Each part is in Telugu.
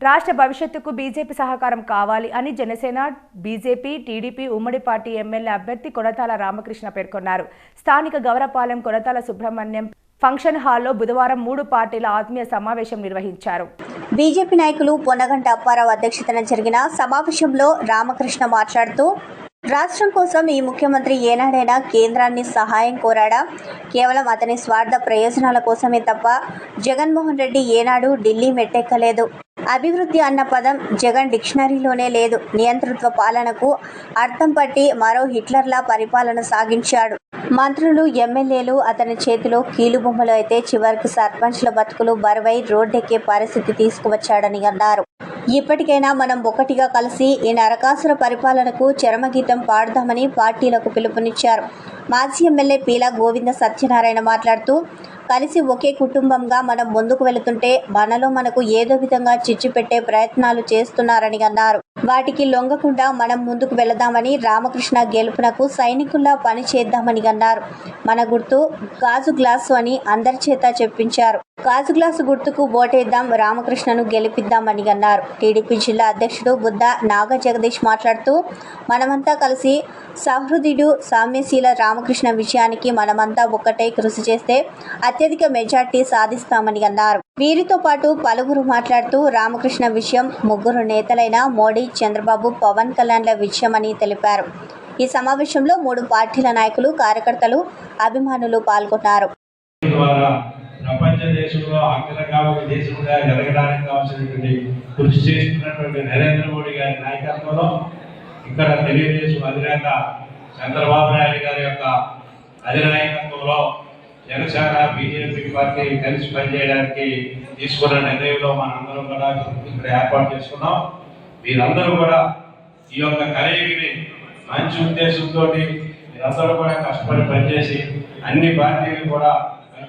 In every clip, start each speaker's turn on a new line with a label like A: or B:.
A: రాష్ట్ర భవిష్యత్తుకు బీజేపీ సహకారం కావాలి అని జనసేన, బీజేపీ, టీడీపీ ఉమ్మడి పార్టీ ఎమ్మెల్యే అభ్యర్థి కొనతాల రామకృష్ణ పేర్కొన్నారు. స్థానిక గౌరపాలెం కొనతాల సుబ్రహ్మణ్యం ఫంక్షన్ హాల్లో బుధవారం 3 పార్టీల ఆత్మీయ సమావేశం నిర్వహించారు.
B: బీజేపీ నాయకులు పొన్నగంట అప్పారావు అధ్యక్షతన జరిగిన సమావేశంలో రామకృష్ణ మాట్లాడుతూ, రాష్ట్రం కోసం ఈ ముఖ్యమంత్రి ఏనాడైనా కేంద్రాన్ని సహాయం కోరాడా? కేవలం అతని స్వార్థ ప్రయోజనాల కోసమే తప్ప జగన్మోహన్ రెడ్డి ఏనాడు ఢిల్లీ మెట్టెక్కలేదు. అభివృద్ధి అన్న పదం జగన్ డిక్షనరీలోనే లేదు. నియంతృత్వ పాలనకు అర్థం పట్టి మరో హిట్లర్లా పరిపాలన సాగించాడు. మంత్రులు, ఎమ్మెల్యేలు అతని చేతిలో కీలుబొమ్మలు అయితే చివరికి సర్పంచ్ల బతుకులు బరువై రోడ్డెక్కే పరిస్థితి తీసుకువచ్చాడని అన్నారు. ఇప్పటికైనా మనం ఒకటిగా కలిసి ఈ నరకాసుర పరిపాలనకు చరమగీతం పాడుదామని పార్టీలకు పిలుపునిచ్చారు. మాజీ ఎమ్మెల్యే పీలా గోవింద సత్యనారాయణ మాట్లాడుతూ, కలిసి ఒకే కుటుంబంగా మనం ముందుకు వెళుతుంటే మనలో మనకు ఏదో విధంగా చిచ్చు పెట్టే ప్రయత్నాలు చేస్తున్నారని అన్నారు. వాటికి లొంగకుండా మనం ముందుకు వెళదామని, రామకృష్ణ గెలుపునకు సైనికుల్లా పని చేద్దామని అన్నారు. మన గుర్తు గాజు గ్లాసు అని అందరి చేత చెప్పించారు. గాజు గ్లాసు గుర్తుకు ఓటేద్దాం, రామకృష్ణను గెలిపిద్దామని అన్నారు. టీడీపీ జిల్లా అధ్యక్షుడు బుద్ధ నాగ జగదీష్ మాట్లాడుతూ, మనమంతా కలిసి సహృదయుడు సామ్యశీల రామకృష్ణ విజయానికి మనమంతా ఒక్కటై కృషి చేస్తే అత్యధిక మెజార్టీ సాధిస్తామని అన్నారు. వీరితో పాటు పలువురు మాట్లాడుతూ, రామకృష్ణ విజయం ముగ్గురు నేతలైన మోడీ, చంద్రబాబు, పవన్ కళ్యాణ్ల విజయమని తెలిపారు. ఈ సమావేశంలో 3 పార్టీల నాయకులు, కార్యకర్తలు, అభిమానులు పాల్గొన్నారు.
C: ప్రపంచ దేశంలో అగ్రగామి దేశంగా ఎదగడానికి కావాల్సినటువంటి కృషి చేస్తున్నటువంటి నరేంద్ర మోడీ గారి నాయకత్వంలో ఇక్కడ తెలుగుదేశం అధినేత చంద్రబాబు నాయుడు గారి యొక్క అధినాయకత్వంలో జనసేన, బీజేపీ పార్టీ కలిసి పనిచేయడానికి తీసుకున్న నిర్ణయంలో మనందరం కూడా ఇక్కడ ఏర్పాటు చేసుకున్నాం. మీరందరూ కూడా ఈ యొక్క కలయికని మంచి ఉద్దేశంతో మీరందరూ కూడా కష్టపడి పనిచేసి అన్ని పార్టీలు కూడా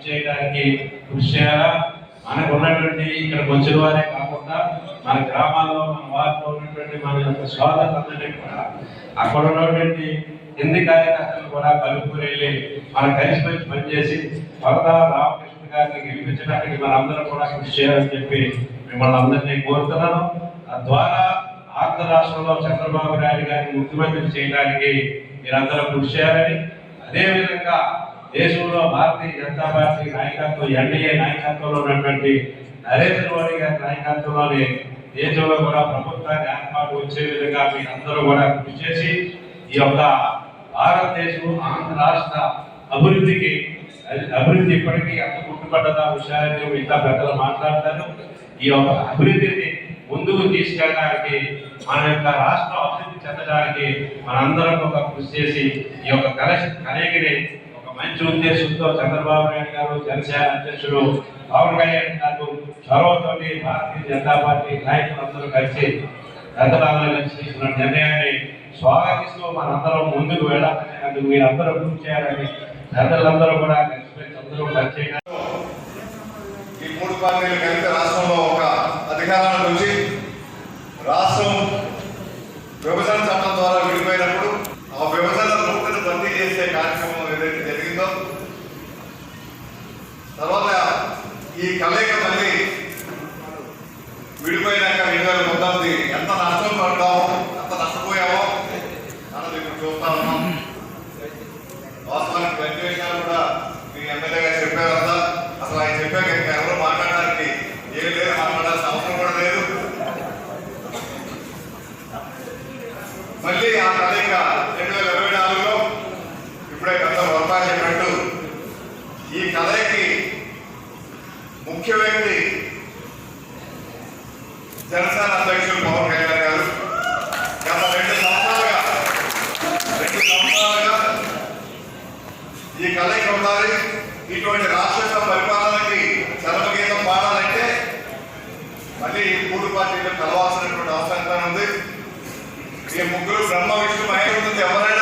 C: చేయడానికి కృషి చేయాలా. మనకు ఉన్నటువంటి ఇక్కడికి వచ్చిన వారే కాకుండా మన గ్రామాల్లో, మన వారిలో ఉన్నటువంటి మన యొక్క సోదరులందరినీ కూడా అక్కడ ఉన్నటువంటి కింది కార్యకర్తలు కూడా కలుపుకుని వెళ్ళి మనం కలిసి పనిచేసి కొనతాల రామకృష్ణ గారిని గెలిపించడానికి మనందరం కూడా కృషి చేయాలని చెప్పి మిమ్మల్ని అందరినీ కోరుతున్నాను. తద్వారా ఆంధ్ర రాష్ట్రంలో చంద్రబాబు నాయుడు గారిని ముఖ్యమంత్రి చేయడానికి మీరందరూ కృషి చేయాలని, అదేవిధంగా దేశంలో భారతీయ జనతా పార్టీ నాయకత్వం, ఎన్డీఏ నాయకత్వంలో ఉన్నటువంటి నరేంద్ర మోడీ గారి నాయకత్వంలోనే దేశంలో కూడా ప్రభుత్వాన్ని ఏర్పాటు వచ్చే విధంగా మీరందరూ కూడా కృషి చేసి ఈ యొక్క భారతదేశం, ఆంధ్ర రాష్ట్ర అభివృద్ధి ఇప్పటికీ ఎంత గుర్తుపడ్డదా విషయాన్ని మిగతా పెద్దలు మాట్లాడతారు. ఈ యొక్క అభివృద్ధిని ముందుకు తీసుకెళ్ళడానికి, మన యొక్క రాష్ట్రం అభివృద్ధి చెందడానికి మనందరం ఒక కృషి చేసి ఈ యొక్క కలయికని మంచి ఉద్దేశంతో చంద్రబాబు నాయుడు గారు, జనసేన అధ్యక్షుడు పవన్ కళ్యాణ్ గారు చొరవతో భారతీయ జనతా పార్టీ నాయకులందరూ కలిసి పెద్దలందరూ కలిసి తీసుకున్న నిర్ణయాన్ని స్వాగతిస్తూ మనందరం ముందుకు వెళ్ళాలని, అందుకు మీరందరూ కృషి చేయాలని పెద్దలందరూ కూడా కలిసి అందరూ పనిచేయాలి.
D: ఈ 3 పార్టీలు కలిసి రాష్ట్రంలో ఒక అధికారాన్ని వచ్చి రాష్ట్రం విభజన చట్టం ద్వారా విడిపోయినప్పుడు ఆ విభజన ముక్తిని భర్తీ చేసే కార్యక్రమం ఏదైతే జరిగిందో, తర్వాత ఈ కలయిక మళ్ళీ విడిపోయినాక 2019 ఎంత నష్టం పడ్డామో, ఎంత నష్టపోయామో అన్నది ఇప్పుడు చూస్తా ఉన్నాం. వాస్తవానికి ప్రతి విషయాలు కూడా మీ ఎమ్మెల్యే గారు చెప్పారంతా. అసలు ఆయన చెప్పాక ఇంకా ఎవరు మాట్లాడడానికి ఏం లేదు, మాట్లాడాల్సిన అవసరం కూడా లేదు. మళ్ళీ ఆ కలయిక 2024లో ఇప్పుడే పెద్ద వర్మ చెప్పినట్టు ఈ కలయికి ముఖ్య వ్యక్తి జనసేన అధ్యక్షులు పవన్ కళ్యాణ్ గారు. గత 2 సంవత్సరాలుగా ఈ కలయిక ఉండాలి. ఇటువంటి రాక్షస పరిపాలనకి చరమగీతం పాడాలంటే మళ్ళీ 3 పార్టీలు కలవాల్సినటువంటి అవసరం ఉంది. ఈ ముగ్గురు బ్రహ్మ, విష్ణు, మహేశ్వరుడు ఎవరైనా